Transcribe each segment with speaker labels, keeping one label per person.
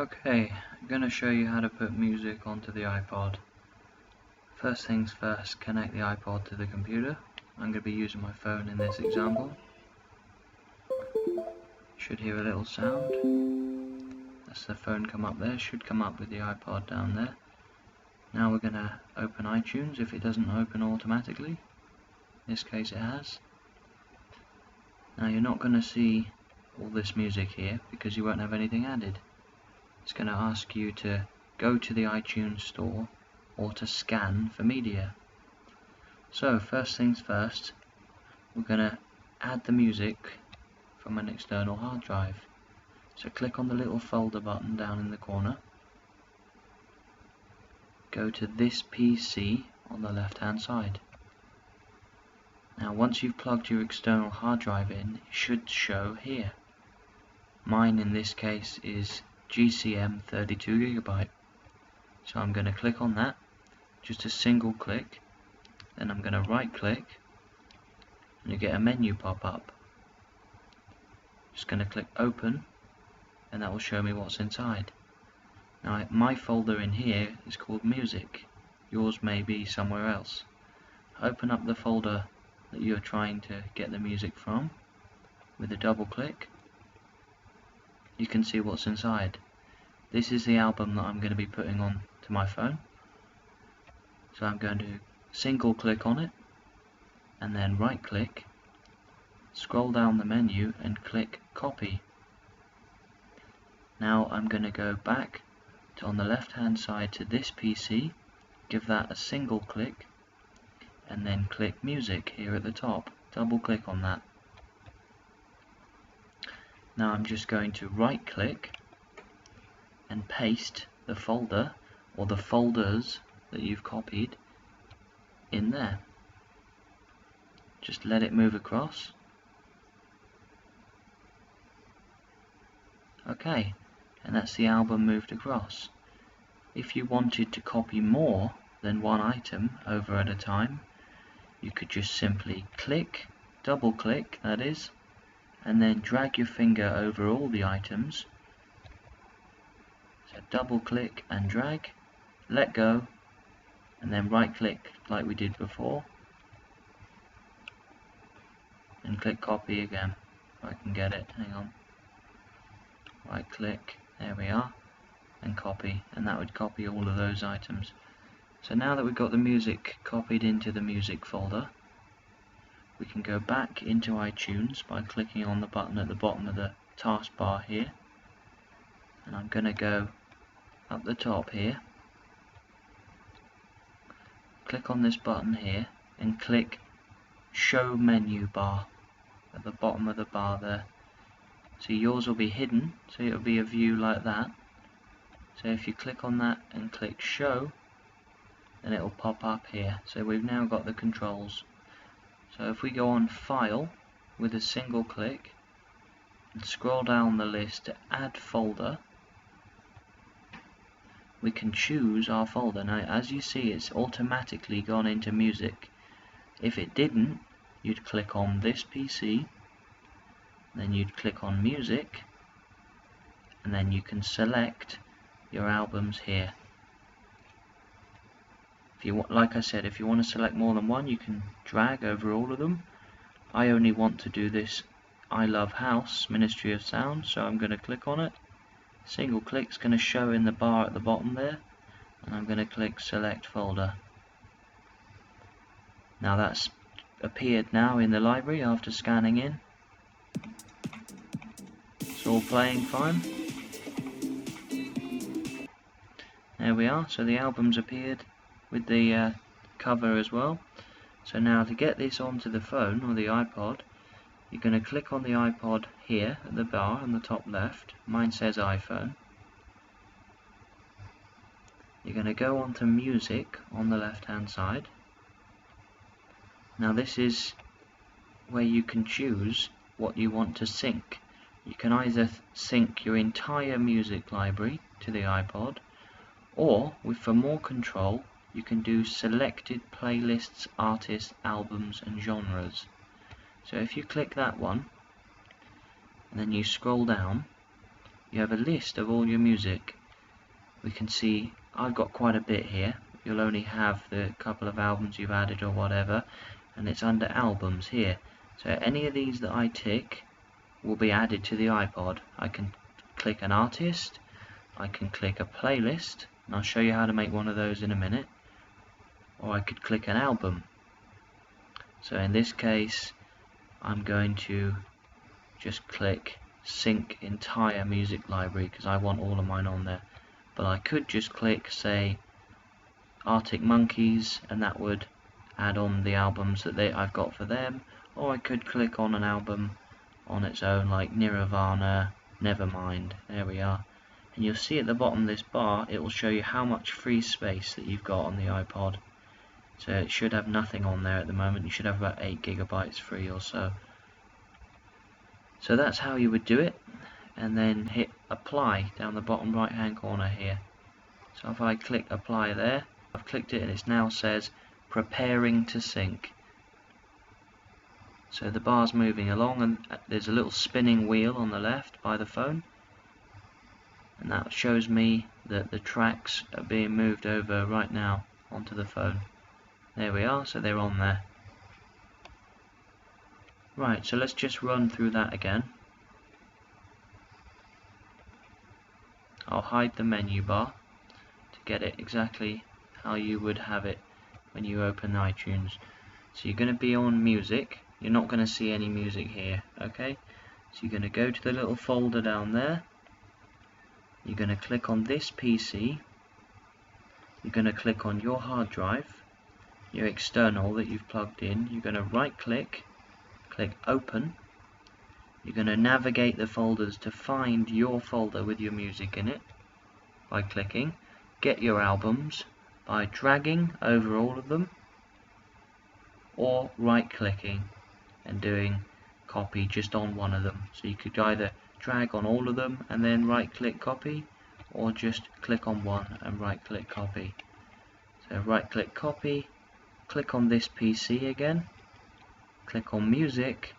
Speaker 1: Okay, I'm going to show you how to put music onto the iPod. First things first, connect the iPod to the computer. I'm going to be using my phone in this example. Should hear a little sound. That's the phone come up there, should come up with the iPod down there. Now we're going to open iTunes if it doesn't open automatically. In this case it has. Now you're not going to see all this music here because you won't have anything added. It's going to ask you to go to the iTunes store or to scan for media. So first things first, we're going to add the music from an external hard drive. So click on the little folder button down in the corner. Go to this PC on the left hand side. Now once you've plugged your external hard drive in, it should show here. Mine in this case is GCM 32GB. So I'm going to click on that, just a single click, then I'm going to right click and you get a menu pop up. Just going to click open and that will show me what's inside. Now my folder in here is called music, yours may be somewhere else. Open up the folder that you're trying to get the music from with a double click. You can see what's inside. This is the album that I'm going to be putting on to my phone. So I'm going to single click on it and then right click, scroll down the menu and click copy. Now I'm going to go back to on the left hand side to this PC, give that a single click and then click music here at the top, double click on that. Now I'm just going to right click and paste the folder or the folders that you've copied in there. Just let it move across. Okay, and that's the album moved across. If you wanted to copy more than one item over at a time, you could just simply click, double click that is, and then drag your finger over all the items. So double click and drag, let go, and then right click like we did before, and click copy again. If I can get it, hang on. Right click, there we are, and copy, and that would copy all of those items. So now that we've got the music copied into the music folder, we can go back into iTunes by clicking on the button at the bottom of the taskbar here, and I'm going to go up the top here, click on this button here and click show menu bar at the bottom of the bar there. So yours will be hidden, so it'll be a view like that. So if you click on that and click show, then it will pop up here. So we've now got the controls. So if we go on file with a single click and scroll down the list to add folder, we can choose our folder. Now as you see, it's automatically gone into music. If it didn't, you'd click on this PC, then you'd click on music, and then you can select your albums here. If you want, like I said, if you want to select more than one, you can drag over all of them. I only want to do this I Love House Ministry of Sound, so I'm going to click on it. Single click's going to show in the bar at the bottom there, and I'm going to click select folder. Now that's appeared now in the library after scanning in. It's all playing fine. There we are, so the album's appeared with the cover as well. So now to get this onto the phone or the iPod, you're going to click on the iPod here at the bar on the top left. Mine says iPhone. You're going to go on to music on the left hand side. Now this is where you can choose what you want to sync. You can either sync your entire music library to the iPod, or for more control you can do selected playlists, artists, albums and genres. So if you click that one and then you scroll down, you have a list of all your music. We can see I've got quite a bit here. You'll only have the couple of albums you've added or whatever, and it's under albums here. So any of these that I tick will be added to the iPod. I can click an artist, I can click a playlist, and I'll show you how to make one of those in a minute, or I could click an album. So in this case I'm going to just click sync entire music library because I want all of mine on there. But I could just click, say, Arctic Monkeys, and that would add on the albums that I've got for them. Or I could click on an album on its own, like Nirvana, Nevermind. There we are. And you'll see at the bottom of this bar, it will show you how much free space that you've got on the iPod. So it should have nothing on there at the moment. You should have about 8 gigabytes free or so. So that's how you would do it. And then hit apply down the bottom right hand corner here. So if I click apply there, I've clicked it and it now says preparing to sync. So the bar's moving along and there's a little spinning wheel on the left by the phone, and that shows me that the tracks are being moved over right now onto the phone. There we are, so they're on there. Right, so let's just run through that again. I'll hide the menu bar to get it exactly how you would have it when you open iTunes. So you're going to be on music. You're not going to see any music here, okay? So you're going to go to the little folder down there. You're going to click on this PC. You're going to click on your hard drive, your external that you've plugged in. You're going to right click, click open. You're going to navigate the folders to find your folder with your music in it by clicking. Get your albums by dragging over all of them, or right clicking and doing copy just on one of them. So you could either drag on all of them and then right click copy, or just click on one and right click copy. So right click copy, click on this PC again, click on music,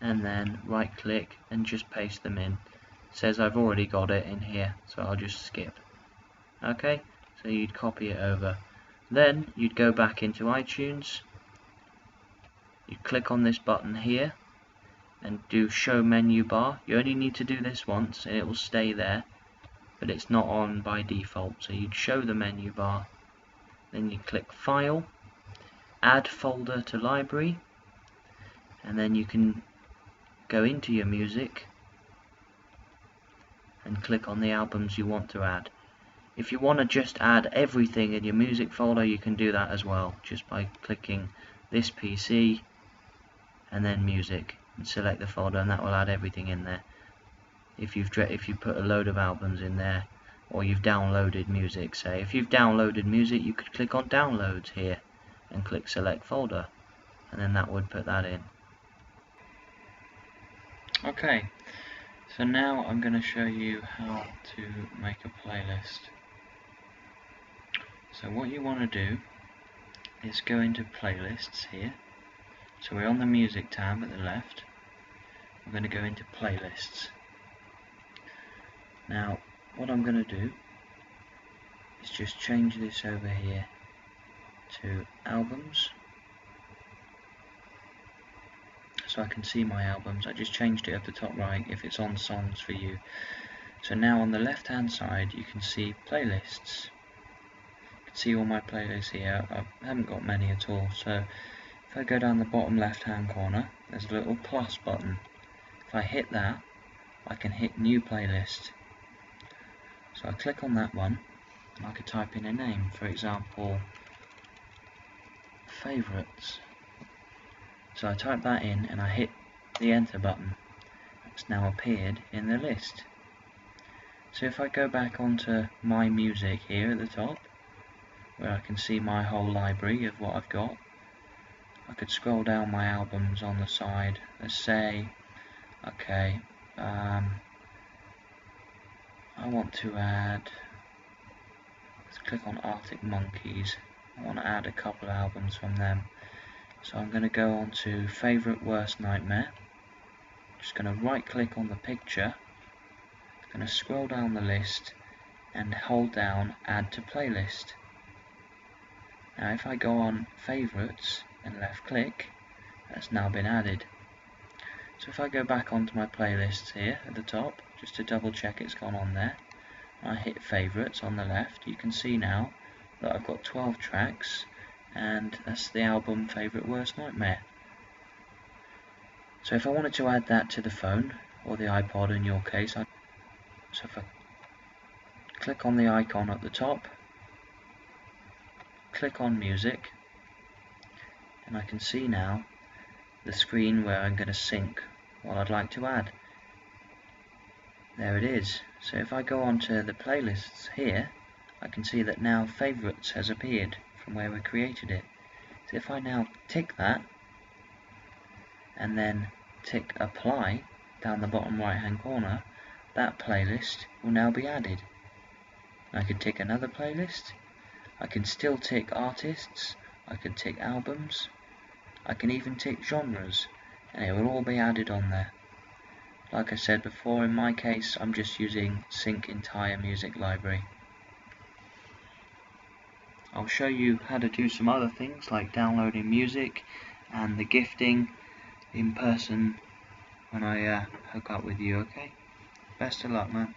Speaker 1: and then right click and just paste them in. It says I've already got it in here, so I'll just skip. Okay, so you'd copy it over. Then you'd go back into iTunes, you'd click on this button here and do show menu bar. You only need to do this once and it will stay there, but it's not on by default. So you'd show the menu bar, then you click file, add folder to library, and then you can go into your music and click on the albums you want to add. If you want to just add everything in your music folder, you can do that as well, just by clicking this PC and then music and select the folder, and that will add everything in there. If you put a load of albums in there, or you've downloaded music, say if you've downloaded music, you could click on downloads here and click select folder, and then that would put that in. Okay, so now I'm going to show you how to make a playlist. So what you want to do is go into playlists here. So we're on the music tab at the left. I'm going to go into playlists. Now what I'm going to do is just change this over here to albums, so I can see my albums. I just changed it at the top right if it's on songs for you. So now on the left hand side you can see playlists. You can see all my playlists here. I haven't got many at all. So if I go down the bottom left hand corner, there's a little plus button. If I hit that, I can hit new playlist. So I click on that one and I could type in a name, for example favorites. So I type that in and I hit the enter button. It's now appeared in the list. So if I go back onto my music here at the top, where I can see my whole library of what I've got, I could scroll down my albums on the side. Let's say, okay, I want to add, let's click on Arctic Monkeys. I want to add a couple of albums from them. So I'm going to go on to Favourite Worst Nightmare. Just going to right click on the picture, I'm going to scroll down the list and hold down Add to Playlist. Now if I go on Favorites and left click, that's now been added. So if I go back onto my playlists here at the top, just to double check it's gone on there, I hit Favorites on the left, you can see now that I've got 12 tracks, and that's the album Favourite Worst Nightmare. So if I wanted to add that to the phone, or the iPod in your case, so if I click on the icon at the top, click on Music, and I can see now the screen where I'm going to sync what I'd like to add. There it is. So if I go onto the playlists here, I can see that now Favorites has appeared from where we created it. So if I now tick that, and then tick Apply down the bottom right hand corner, that playlist will now be added. I can tick another playlist, I can still tick artists, I can tick albums, I can even tick genres, and it will all be added on there. Like I said before, in my case I'm just using Sync Entire Music Library. I'll show you how to do some other things like downloading music and the gifting in person when I hook up with you, okay? Best of luck, man.